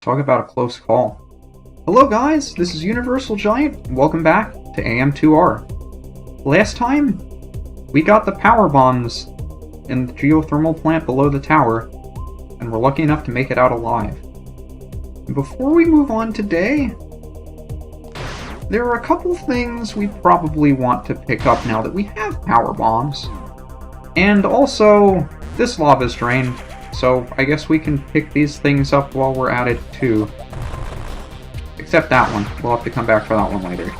Talk about a close call. Hello guys, this is UniversalGiant. Welcome back to AM2R. Last time, we got the power bombs in the geothermal plant below the tower, and we're lucky enough to make it out alive. And before we move on today, there are a couple things we probably want to pick up now that we have power bombs. And also, this lava's drained, so I guess we can pick these things up while we're at it too. Except that one. We'll have to come back for that one later.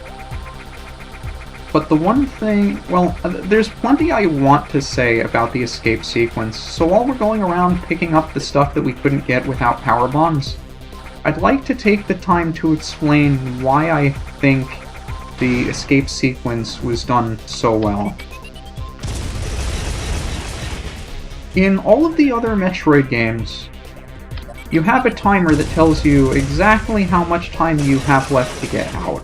But the one thing... well, there's plenty I want to say about the escape sequence, so while we're going around picking up the stuff that we couldn't get without power bombs, I'd like to take the time to explain why I think the escape sequence was done so well. In all of the other Metroid games, you have a timer that tells you exactly how much time you have left to get out.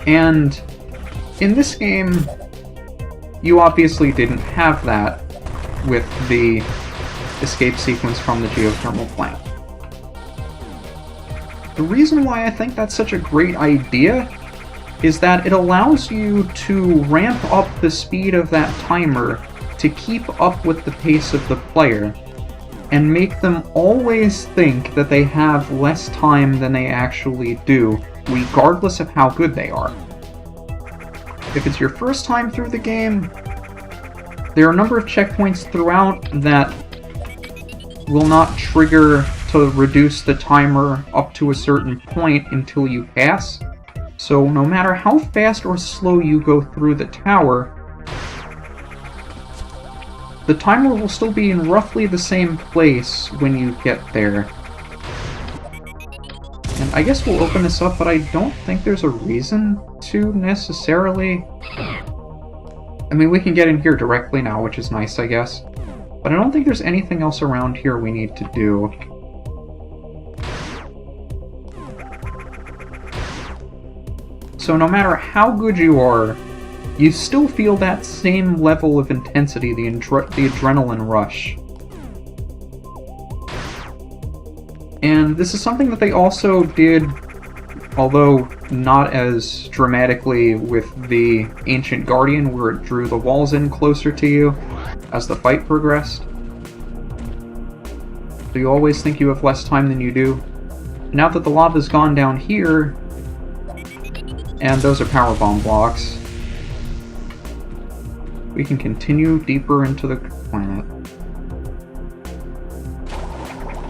And in this game, you obviously didn't have that with the escape sequence from the geothermal plant. The reason why I think that's such a great idea is that it allows you to ramp up the speed of that timer to keep up with the pace of the player, and make them always think that they have less time than they actually do, regardless of how good they are. If it's your first time through the game, there are a number of checkpoints throughout that will not trigger to reduce the timer up to a certain point until you pass. So no matter how fast or slow you go through the tower, the timer will still be in roughly the same place when you get there. And I guess we'll open this up, but I don't think there's a reason to necessarily... I mean, we can get in here directly now, which is nice, I guess. But I don't think there's anything else around here we need to do. So no matter how good you are, you still feel that same level of intensity, the adrenaline rush. And this is something that they also did, although not as dramatically, with the Ancient Guardian, where it drew the walls in closer to you as the fight progressed. So you always think you have less time than you do. Now that the lava's gone down here, and those are power bomb blocks, we can continue deeper into the planet.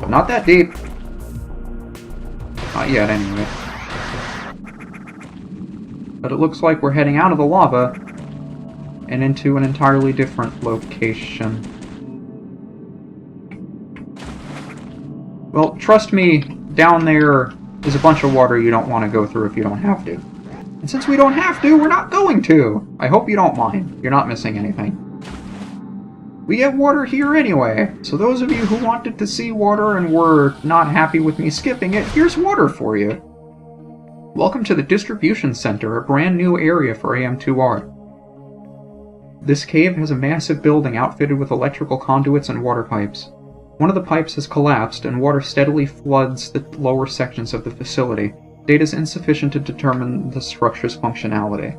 But not that deep. Not yet, anyway. But it looks like we're heading out of the lava and into an entirely different location. Well, trust me, down there is a bunch of water you don't want to go through if you don't have to. And since we don't have to, we're not going to! I hope you don't mind. You're not missing anything. We get water here anyway, so those of you who wanted to see water and were not happy with me skipping it, here's water for you. Welcome to the Distribution Center, a brand new area for AM2R. This cave has a massive building outfitted with electrical conduits and water pipes. One of the pipes has collapsed, and water steadily floods the lower sections of the facility. Data is insufficient to determine the structure's functionality.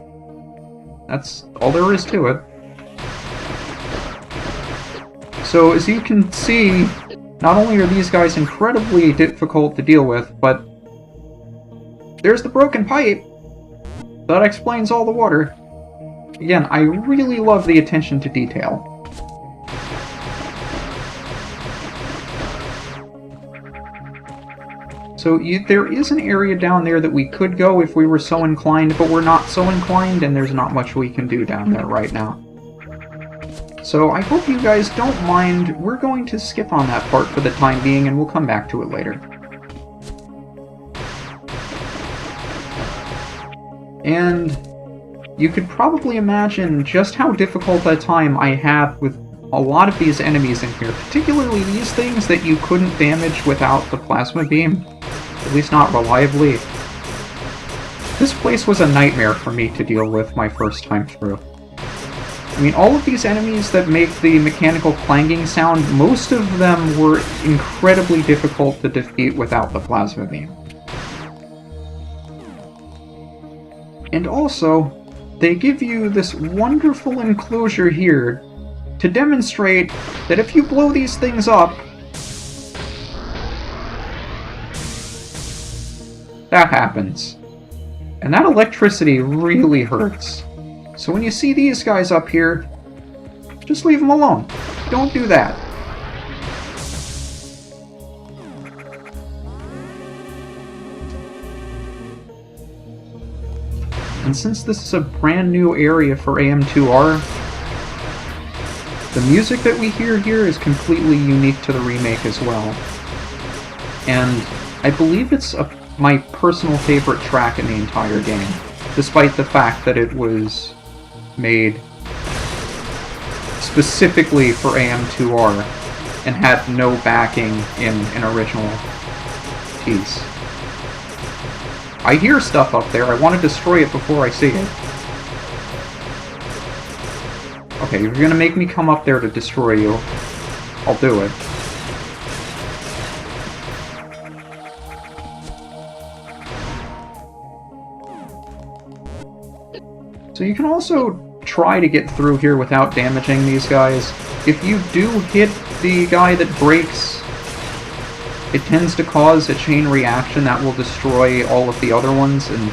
That's all there is to it. So, as you can see, not only are these guys incredibly difficult to deal with, but there's the broken pipe! That explains all the water. Again, I really love the attention to detail. So there is an area down there that we could go if we were so inclined, but we're not so inclined, and there's not much we can do down there right now. So I hope you guys don't mind. We're going to skip on that part for the time being, and we'll come back to it later. And you could probably imagine just how difficult a time I have with a lot of these enemies in here, particularly these things that you couldn't damage without the plasma beam. At least not reliably. This place was a nightmare for me to deal with my first time through. I mean, all of these enemies that make the mechanical clanging sound, most of them were incredibly difficult to defeat without the plasma beam. And also, they give you this wonderful enclosure here to demonstrate that if you blow these things up, that happens. And that electricity really hurts. So when you see these guys up here, just leave them alone. Don't do that. And since this is a brand new area for AM2R, the music that we hear here is completely unique to the remake as well. And I believe it's my personal favorite track in the entire game, despite the fact that it was made specifically for AM2R and had no backing in an original piece. I hear stuff up there, I want to destroy it before I see it. Okay, you're gonna make me come up there to destroy you. I'll do it. So you can also try to get through here without damaging these guys. If you do hit the guy that breaks, it tends to cause a chain reaction that will destroy all of the other ones and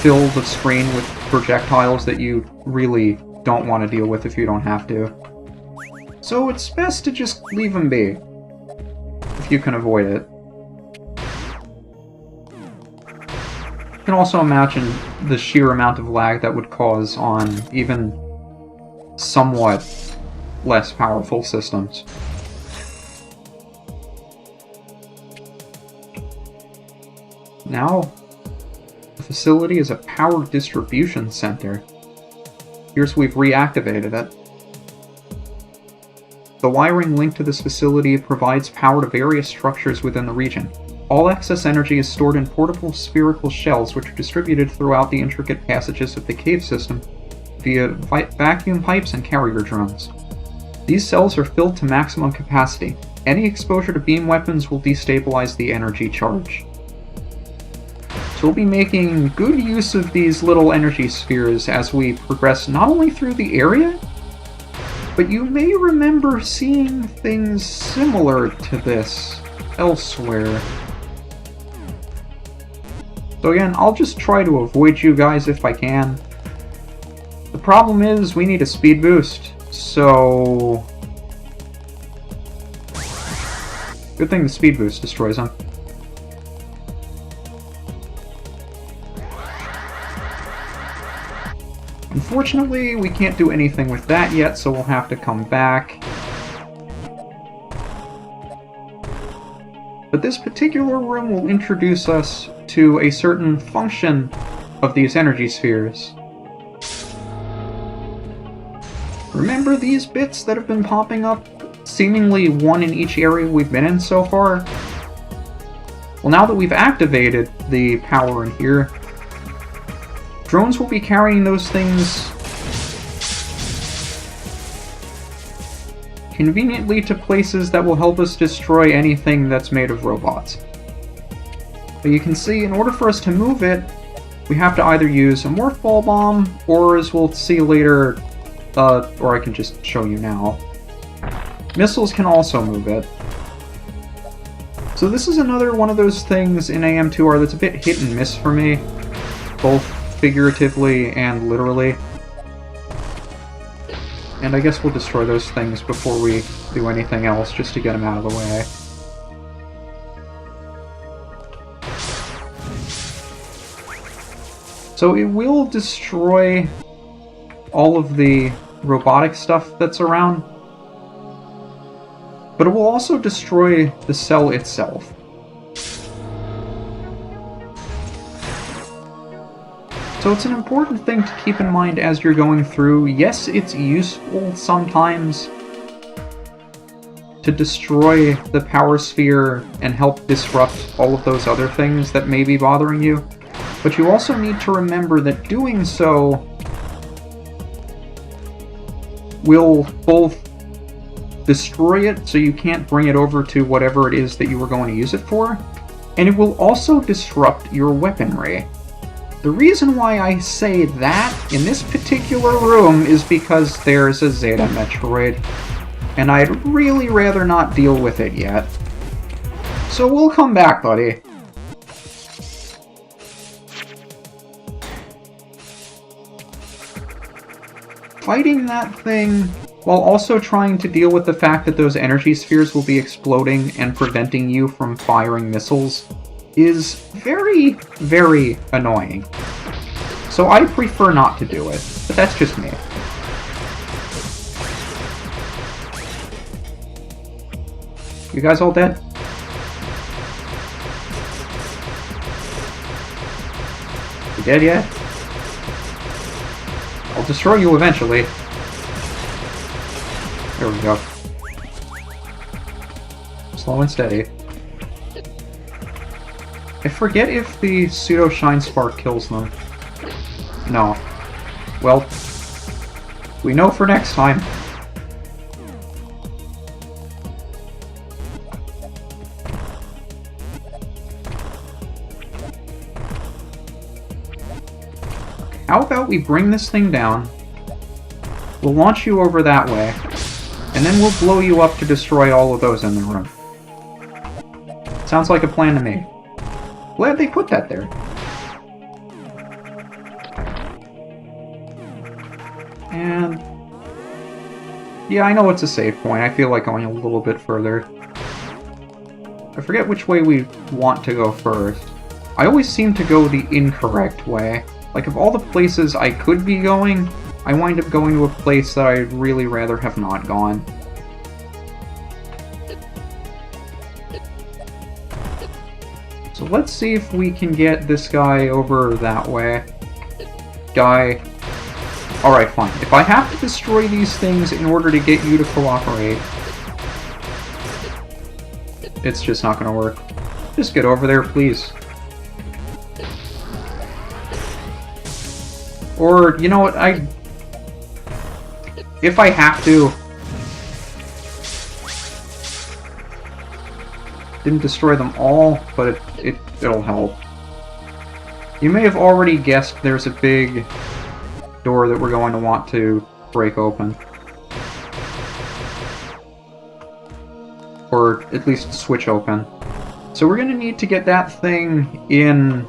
fill the screen with projectiles that you really don't want to deal with if you don't have to. So it's best to just leave them be, if you can avoid it. You can also imagine the sheer amount of lag that would cause on even somewhat less powerful systems. Now, the facility is a power distribution center. Here's we've reactivated it. The wiring linked to this facility provides power to various structures within the region. All excess energy is stored in portable spherical shells which are distributed throughout the intricate passages of the cave system via vacuum pipes and carrier drones. These cells are filled to maximum capacity. Any exposure to beam weapons will destabilize the energy charge. So we'll be making good use of these little energy spheres as we progress not only through the area, but you may remember seeing things similar to this elsewhere. So again, I'll just try to avoid you guys if I can. The problem is we need a speed boost, so... Good thing the speed boost destroys them. Unfortunately, we can't do anything with that yet, so we'll have to come back. But this particular room will introduce us to a certain function of these energy spheres. Remember these bits that have been popping up? Seemingly one in each area we've been in so far? Well, now that we've activated the power in here, drones will be carrying those things conveniently to places that will help us destroy anything that's made of robots. But you can see, in order for us to move it, we have to either use a morph ball bomb, or as we'll see later, or I can just show you now, missiles can also move it. So this is another one of those things in AM2R that's a bit hit and miss for me, both figuratively and literally. And I guess we'll destroy those things before we do anything else, just to get them out of the way. So it will destroy all of the robotic stuff that's around, but it will also destroy the cell itself. So it's an important thing to keep in mind as you're going through. Yes, it's useful sometimes to destroy the power sphere and help disrupt all of those other things that may be bothering you, but you also need to remember that doing so will both destroy it so you can't bring it over to whatever it is that you were going to use it for, and it will also disrupt your weaponry. The reason why I say that in this particular room is because there's a Zeta Metroid, and I'd really rather not deal with it yet. So we'll come back, buddy. Fighting that thing while also trying to deal with the fact that those energy spheres will be exploding and preventing you from firing missiles is very, very annoying. So I prefer not to do it, but that's just me. You guys all dead? You dead yet? I'll destroy you eventually. There we go. Slow and steady. I forget if the pseudo shine spark kills them. No. Well, we know for next time. How about we bring this thing down, we'll launch you over that way, and then we'll blow you up to destroy all of those in the room. Sounds like a plan to me. Glad they put that there. And yeah, I know it's a save point. I feel like going a little bit further. I forget which way we want to go first. I always seem to go the incorrect way. Like, of all the places I could be going, I wind up going to a place that I'd really rather have not gone. So let's see if we can get this guy over that way. Die. Alright, fine. If I have to destroy these things in order to get you to cooperate, it's just not gonna work. Just get over there, please. Or, you know what, if I have to... Didn't destroy them all, but it'll help. You may have already guessed there's a big door that we're going to want to break open. Or at least switch open. So we're going to need to get that thing in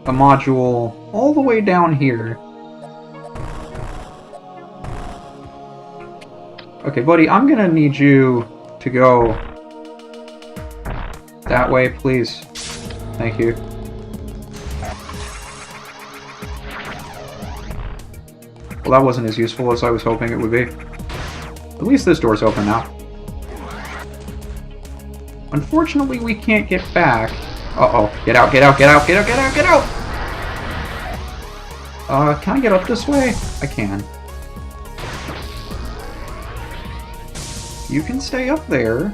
a module all the way down here. Okay, buddy, I'm gonna need you to go that way, please. Thank you. Well, that wasn't as useful as I was hoping it would be. At least this door's open now. Unfortunately, we can't get back. Uh-oh. Get out, get out, get out, get out, get out, get out! Can I get up this way? I can. You can stay up there.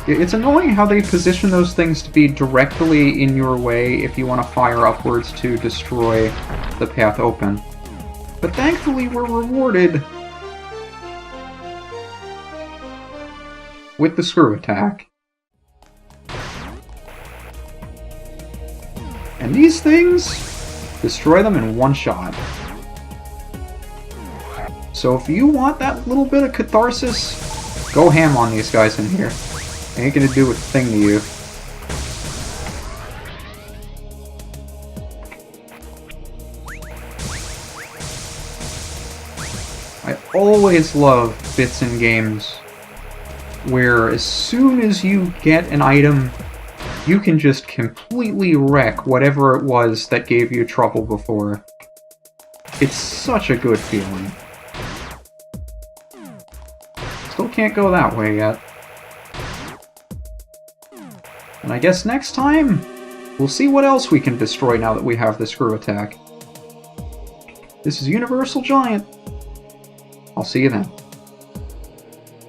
It's annoying how they position those things to be directly in your way if you want to fire upwards to destroy the path open. But thankfully we're rewarded with the screw attack. And these things, destroy them in one shot. So if you want that little bit of catharsis, go ham on these guys in here. They ain't gonna do a thing to you. I always love bits in games where as soon as you get an item, you can just completely wreck whatever it was that gave you trouble before. It's such a good feeling. Still can't go that way yet. And I guess next time, we'll see what else we can destroy now that we have the screw attack. This is UniversalGiant. I'll see you then.